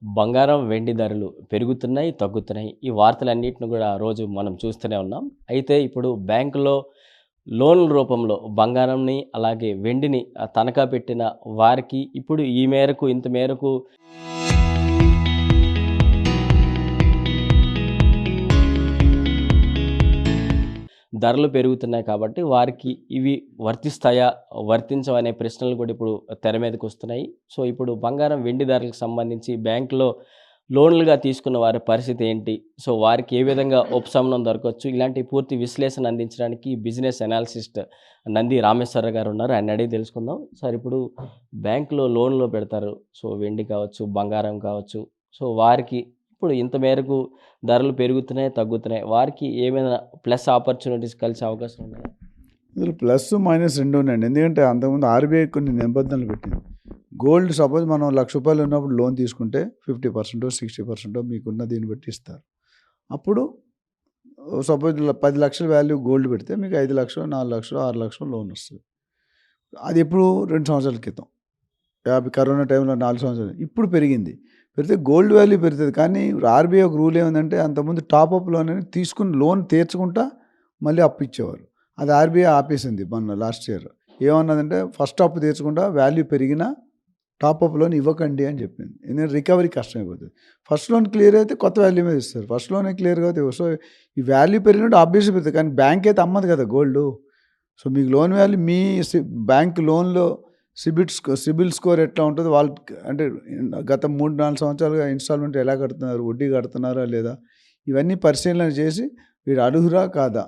బంగారం, వెండి ధరలు పెరుగుతున్నాయి, తగ్గుతున్నాయి. ఈ వార్తలన్నిటిని గూడా రోజు మనం చూస్తూనే ఉన్నాం. అయితే ఇప్పుడు బ్యాంకులో లోన్‌ల రూపంలో బంగారంని, అలాగే వెండిని తనఖా పెట్టిన వారికి ఇప్పుడు ఈ మేరకు, ఇంత మేరకు ధరలు పెరుగుతున్నాయి కాబట్టి వారికి ఇవి వర్తిస్తాయా? వర్తించవా? అనే ప్రశ్నలు కూడా ఇప్పుడు తెర మీదకొస్తున్నాయి. సో, ఇప్పుడు బంగారం, వెండి ధరలకు సంబంధించి బ్యాంక్‌లో లోన్‌లుగా తీసుకున్న వారి పరిస్థితి ఏంటి? సో, వారికి ఏ విధంగా ఉపశమనం దొరకవచ్చు? ఇలాంటి పూర్తి విశ్లేషణ అందించడానికి బిజినెస్ అనాలిసిస్ట్ నంది రామేశ్వరరావు గారు ఉన్నారు. ఆయన్ని అడిగి తెలుసుకుందాం. సార్, ఇప్పుడు బ్యాంక్‌లో లోన్‌లు పెడతారు. సో, వెండి కావచ్చు, బంగారం కావచ్చు. సో, వారికి ఇప్పుడు ఇంత మేరకు ధరలు పెరుగుతున్నాయి, తగ్గుతున్నాయి. వారికి ఏమైనా ప్లస్ ఆపర్చునిటీస్ కలిసే అవకాశం ఉన్నాయా? ఇందులో ప్లస్, మైనస్ 2 ఉన్నాయండి. ఎందుకంటే అంతకుముందు ఆర్‌బీఐ కొన్ని నిబంధనలు పెట్టింది. గోల్డ్ సపోజ్ మనం రూ. 1,00,000 ఉన్నప్పుడు లోన్ తీసుకుంటే 50%, 60% మీకున్న దీన్ని బట్టి ఇస్తారు. అప్పుడు సపోజ్ 10,00,000 వాల్యూ గోల్డ్ పెడితే మీకు 5,00,000, 4,00,000, 6,00,000 లోన్ వస్తది. అది ఎప్పుడు 2 సంవత్సరాల క్రితం. కరోనా టైంలో 4 సంవత్సరాలు. ఇప్పుడు పెరిగింది. పెరిగితే గోల్డ్ వాల్యూ పెరుగుతది. కానీ ఆర్‌బీఐ ఒక రూల్ ఏముందంటే అంతకుముందు టాపప్ లోన్ అని తీసుకుని లోన్ తీర్చకుండా మళ్ళీ అప్పు ఇచ్చేవారు. అది ఆర్‌బీఐ ఆపేసింది మొన్న లాస్ట్ ఇయర్. ఏమన్నదంటే ఫస్ట్ అప్పు తీర్చకుండా వాల్యూ పెరిగినా టాపప్ లోన్ ఇవ్వకండి అని చెప్పింది. ఎందుకంటే రికవరీ కష్టమైపోతుంది. ఫస్ట్ లోన్ క్లియర్ అయితే కొత్త వాల్యూ మీద ఇస్తారు. ఫస్ట్ లోనే క్లియర్ కాకపోతే ఇవ్వరు. సో, ఈ వాల్యూ పెరిగినట్టు ఆబ్వియస్‌గా పెరుగుతుంది. కానీ బ్యాంక్ అయితే అమ్మదు కదా గోల్డు. సో, మీకు లోన్ వాల్యూ మీ బ్యాంక్ లోన్‌లో సిబిల్ స్కోర్ ఎట్లా ఉంటుందో వాళ్ళు అంటే గత 3, 4 సంవత్సరాలుగా ఇన్‌స్టాల్‌మెంట్ ఎలా కడుతున్నారు, వడ్డీ కడుతున్నారా లేదా, ఇవన్నీ పరిశీలన చేసి వీరు అర్హురా కాదా.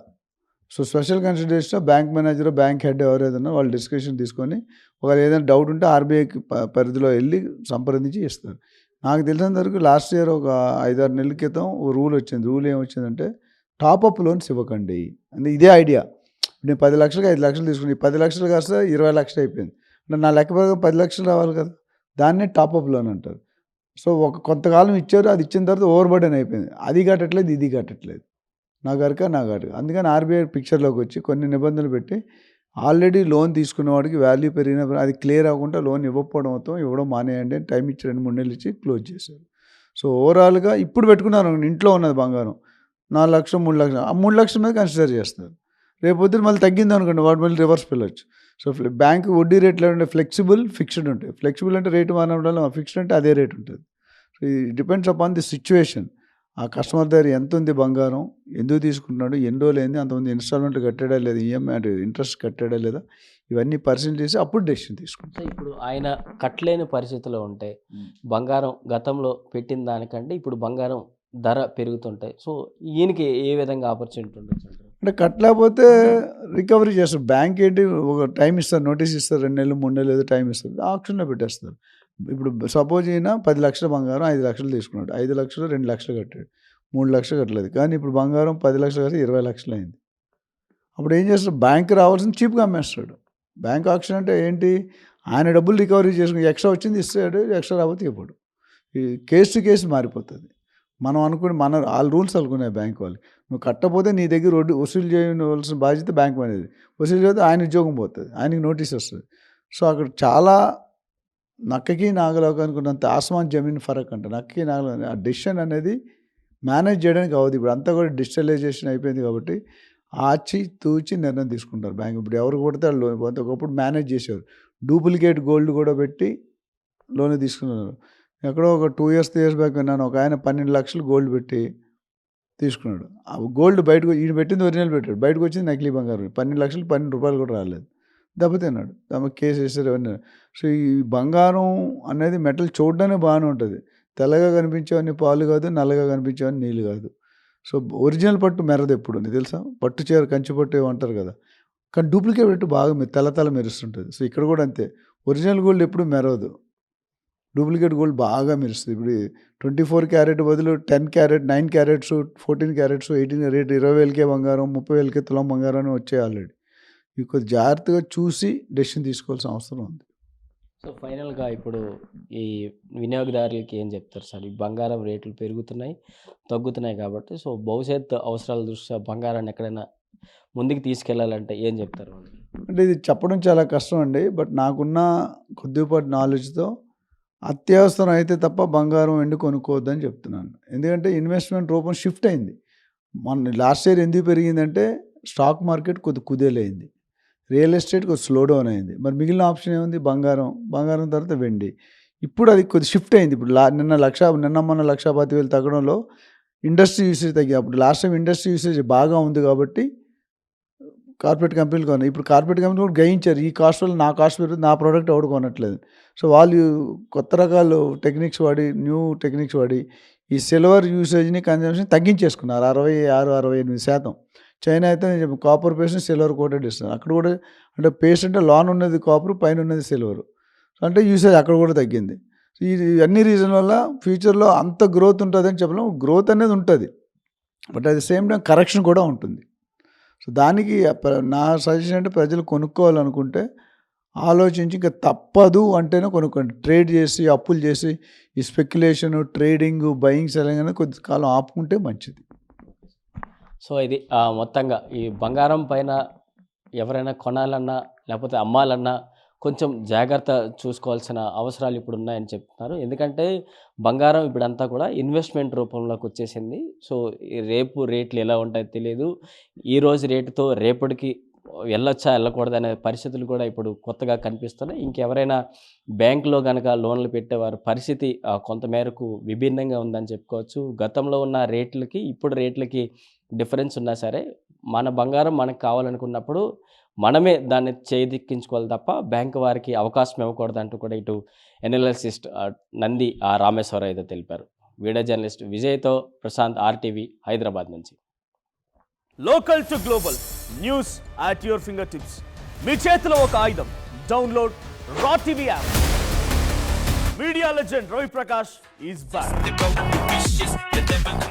So, special consideration bank manager, bank head ఎవరైతే ఉన్నారో వాళ్ళు డిస్కషన్ తీసుకొని ఒకవేళ ఏదైనా డౌట్ ఉంటే ఆర్‌బీఐకి పరిధిలో వెళ్ళి సంప్రదించి ఇస్తారు. నాకు తెలిసినంత వరకు లాస్ట్ ఇయర్ ఒక 5, 6 నెలల క్రితం ఓ రూల్ వచ్చింది. రూల్ ఏమొచ్చిందంటే టాపప్ లోన్స్ ఇవ్వకండి. అంటే ఇదే ఐడియా. నేను 10,00,000కి 5,00,000 తీసుకుని ఈ 10,00,000 కాస్త 20,00,000 అయిపోయింది. అంటే నా లెక్క ప్రకారం 10,00,000 రావాలి కదా! దాన్నే టాపప్ లోన్ అంటారు. సో, ఒక కొంతకాలం ఇచ్చారు. అది ఇచ్చిన తర్వాత ఓవర్ బర్డెన్ అయిపోయింది. అది కట్టట్లేదు, ఇది కట్టట్లేదు. నా గరక, నా గరక. అందుకని ఆర్‌బీఐ పిక్చర్‌లోకి వచ్చి కొన్ని నిబంధనలు పెట్టి ఆల్రెడీ లోన్ తీసుకున్న వాడికి వాల్యూ పెరిగినప్పుడు అది క్లియర్ అవ్వకుండా లోన్ ఇవ్వకపోవడంతో ఇవ్వడం మానేయండి అని టైం ఇచ్చి 2, 3 నెలలు ఇచ్చి క్లోజ్ చేశారు. సో, ఓవరాల్‌గా ఇప్పుడు పెట్టుకున్నారు ఇంట్లో ఉన్నది బంగారం 4,00,000, 3,00,000 ఆ 3,00,000 మీద కన్సిడర్ చేస్తారు. రేపొద్దున మళ్ళీ తగ్గిందనుకోండి వాడు మళ్ళీ రివర్స్ వెళ్ళొచ్చు. సో, బ్యాంక్ వడ్డీ రేట్లు అంటే ఫ్లెక్సిబుల్, ఫిక్స్డ్ ఉంటాయి. ఫ్లెక్సిబుల్ అంటే రేటు మారినప్పుడల్లా ఫిక్స్డ్ అంటే అదే రేట్ ఉంటుంది. సో, ఇది డిపెండ్స్ అపాన్ ది సిచ్యువేషన్. ఆ కస్టమర్ దగ్గర ఎంత ఉంది బంగారం, ఎందుకు తీసుకుంటున్నాడు, ఎన్ని రోజులైంది, అంతమంది ఇన్‌స్టాల్‌మెంట్ కట్టాడా లేదా, ఈఎంఐ అంటే ఇంట్రెస్ట్ కట్టాడా లేదా, ఇవన్నీ పరిశీలన చేసి అప్పుడు డెసిషన్ సో, తీసుకుంటాం. ఇప్పుడు ఆయన కట్టలేని పరిస్థితిలో ఉంటే బంగారం గతంలో పెట్టిన దానికంటే ఇప్పుడు బంగారం ధర పెరుగుతుంటాయి. సో, ఈయనకి ఏ విధంగా ఆపర్చునిటీ ఉండొచ్చంటారు? అంటే కట్టలేకపోతే రికవరీ చేస్తారు. బ్యాంక్ ఏంటి ఒక టైం ఇస్తారు, నోటీస్ ఇస్తారు. 2 నెలలు, 3 నెలలు ఏదో టైం ఇస్తారు. ఆక్షన్‌లో పెట్టేస్తారు. ఇప్పుడు సపోజ్ ఈయన 10,00,000 బంగారం 5,00,000 తీసుకున్నాడు. 5,00,000 2,00,000 కట్టాడు. 3,00,000 కట్టలేదు. కానీ ఇప్పుడు బంగారం 10,00,000 కాస్త 20,00,000 అయింది. అప్పుడు ఏం చేస్తాడు, బ్యాంక్ రావాల్సింది చీప్‌గా అమ్మేస్తాడు. బ్యాంక్ ఆక్షన్ అంటే ఏంటి, ఆయన డబ్బులు రికవరీ చేసుకుని ఎక్స్ట్రా వచ్చింది ఇస్తాడు, ఎక్స్ట్రా రాకపోతే ఇవ్వడు. ఈ కేస్ టు కేస్ మారిపోతుంది. మనం అనుకుని ఆళ్ళ రూల్స్ అనుకున్నాయి బ్యాంక్ వాళ్ళు. నువ్వు కట్టకపోతే నీ దగ్గర వసూలు చేయవలసిన బాధ్యత బ్యాంక్ మనది. వసూలు చేస్తే ఆయన ఉద్యోగం పోతుంది. ఆయనకి నోటీస్ వస్తుంది. సో, అక్కడ చాలా నక్కకి నాగలోకానికి ఉన్నంత ఆస్మాన్ జమీన్ ఫరక్ అంట. నక్కకి నాగలో ఆ డెసిషన్ అనేది మేనేజ్ చేయడానికి అవ్వదు. ఇప్పుడు అంతా కూడా డిజిటలైజేషన్ అయిపోయింది కాబట్టి ఆచి తూచి నిర్ణయం తీసుకుంటారు బ్యాంక్. ఇప్పుడు ఎవరు కొడితే వాళ్ళు ఒకప్పుడు మేనేజ్ చేసేవారు. డూప్లికేట్ గోల్డ్ కూడా పెట్టి లోన్ తీసుకున్నారు. ఎక్కడో ఒక 2 ఇయర్స్, 3 ఇయర్స్ బ్యాక్ విన్నాను. ఒక ఆయన 12,00,000 గోల్డ్ పెట్టి తీసుకున్నాడు. ఆ గోల్డ్ బయటకు ఈయన పెట్టింది ఒరిజినల్ పెట్టాడు. బయటకు వచ్చింది నకిలీ బంగారం. 12,00,000 రూపాయలు కూడా రాలేదు. దెబ్బతిన్నాడు. దానికి కేసు వేసారు అవన్నీ. సో, ఈ బంగారం అనేది మెటల్ చూడడానికి బాగానే ఉంటుంది. తెల్లగా కనిపించేవన్నీ పాలు కాదు, నల్లగా కనిపించేవన్నీ నీళ్ళు కాదు. సో, ఒరిజినల్ పట్టు మెరదు ఎప్పుడు నీకు తెలుసా? పట్టు చీర, కంచి పట్టు ఏవో అంటారు కదా! కానీ డూప్లికేట్ పట్టు బాగా తెల్ల తెల్ల మెరుస్తుంటుంది. సో, ఇక్కడ కూడా అంతే. ఒరిజినల్ గోల్డ్ ఎప్పుడు మెరవదు. డూప్లికేట్ గోల్డ్ బాగా మెరుస్తుంది. ఇప్పుడు 24 క్యారెట్ బదులు 10 క్యారెట్, 9 క్యారెట్స్, 14 క్యారెట్స్, 18 రేట్ 20,000కే బంగారం, 30,000కే తులం బంగారం అని వచ్చాయి ఆల్రెడీ. ఇవి కొద్దిగా జాగ్రత్తగా చూసి డెసిషన్ తీసుకోవాల్సిన అవసరం ఉంది. సో, ఫైనల్‌గా ఇప్పుడు ఈ వినియోగదారులకి ఏం చెప్తారు సార్? ఈ బంగారం రేట్లు పెరుగుతున్నాయి, తగ్గుతున్నాయి కాబట్టి సో, భవిష్యత్ అవసరాల దృష్ట్యా బంగారాన్ని ఎక్కడైనా ముందుకు తీసుకెళ్లాలంటే ఏం చెప్తారు వాళ్ళకి? అంటే ఇది చెప్పడం చాలా కష్టం అండి. బట్ నాకున్న కొద్దిపాటి నాలెడ్జ్‌తో అత్యవసరం అయితే తప్ప బంగారం వెండి కొనుక్కోవద్దని చెప్తున్నాను. ఎందుకంటే ఇన్వెస్ట్మెంట్ రూపం షిఫ్ట్ అయింది. మొన్న లాస్ట్ ఇయర్ ఎందుకు పెరిగిందంటే స్టాక్ మార్కెట్ కొద్ది కుదేలైంది, రియల్ ఎస్టేట్ కొద్ది స్లో డౌన్ అయింది. మరి మిగిలిన ఆప్షన్ ఏముంది? బంగారం. బంగారం తర్వాత వెండి. ఇప్పుడు అది కొద్ది షిఫ్ట్ అయింది. ఇప్పుడు నిన్న మొన్న 1,10,000 తగ్గడంలో ఇండస్ట్రీ యూసేజ్ తగ్గి, అప్పుడు లాస్ట్ టైం ఇండస్ట్రీ యూసేజ్ బాగా ఉంది కాబట్టి కార్పొరేట్ కంపెనీలు కొన్నాయి. ఇప్పుడు కార్పొరేట్ కంపెనీలు కూడా గ్రహించారు ఈ కాస్ట్ వల్ల నా కాస్ట్ పెరుగుతుంది, నా ప్రోడక్ట్ ఎవడు కొనట్లేదు. సో వాళ్ళు కొత్త రకాలు టెక్నిక్స్ వాడి, న్యూ టెక్నిక్స్ వాడి ఈ సిల్వర్ యూసేజ్ని కన్జంప్షన్ తగ్గించేసుకున్నారు 66-68%. చైనా అయితే నేను చెప్పాను కాపర్ పేస్ట్ సిల్వర్ కోటెడ్ ఇస్తున్నారు. అక్కడ కూడా అంటే పేస్ట్ అంటే లోన్ ఉన్నది కాపర్, పైన ఉన్నది సిల్వర్. అంటే యూసేజ్ అక్కడ కూడా తగ్గింది. ఈ అన్ని రీజన్ వల్ల ఫ్యూచర్లో అంత గ్రోత్ ఉంటుందని చెప్పలేము. గ్రోత్ అనేది ఉంటుంది, but at the same time correction కూడా ఉంటుంది. సో దానికి నా సజెషన్ అంటే ప్రజలు కొనుక్కోవాలనుకుంటే ఆలోచించి ఇంకా తప్పదు అంటేనే కొనుక్కోండి. ట్రేడ్ చేసి అప్పులు చేసి ఈ స్పెక్యులేషన్, ట్రేడింగ్, బయింగ్, సెల్లింగ్ అనేది కొద్ది కాలం ఆపుకుంటే మంచిది. సో ఇది మొత్తంగా ఈ బంగారం పైన ఎవరైనా కొనాలన్నా లేకపోతే అమ్మాలన్నా కొంచెం జాగ్రత్త చూసుకోవాల్సిన అవసరాలు ఇప్పుడు ఉన్నాయని చెప్తున్నారు. ఎందుకంటే బంగారం ఇప్పుడంతా కూడా ఇన్వెస్ట్మెంట్ రూపంలోకి వచ్చేసింది. సో రేపు రేట్లు ఎలా ఉంటాయో తెలియదు. ఈరోజు రేటుతో రేపటికి వెళ్ళొచ్చా వెళ్ళకూడదు అనే పరిస్థితులు కూడా ఇప్పుడు కొత్తగా కనిపిస్తున్నాయి. ఇంకెవరైనా బ్యాంకులో కనుక లోన్లు పెట్టేవారు పరిస్థితి కొంతమేరకు విభిన్నంగా ఉందని చెప్పుకోవచ్చు. గతంలో ఉన్న రేట్లకి ఇప్పుడు రేట్లకి డిఫరెన్స్ ఉన్నా సరే మన బంగారం మనకు కావాలనుకున్నప్పుడు మనమే దాన్ని చేదిక్కించుకోవాలి తప్ప బ్యాంకు వారికి అవకాశం ఇవ్వకూడదు అంటూ కూడా ఇటు ఎనాలిసిస్ట్ నంది రామేశ్వరరావు అయితే తెలిపారు. వీడియో జర్నలిస్ట్ విజయ్తో ప్రశాంత్, RTV హైదరాబాద్ నుంచి. Local to global news at your fingertips. మీ చేతిలో ఒక ఆయుధం. Download R TV app. Media legend Ravi Prakash is back.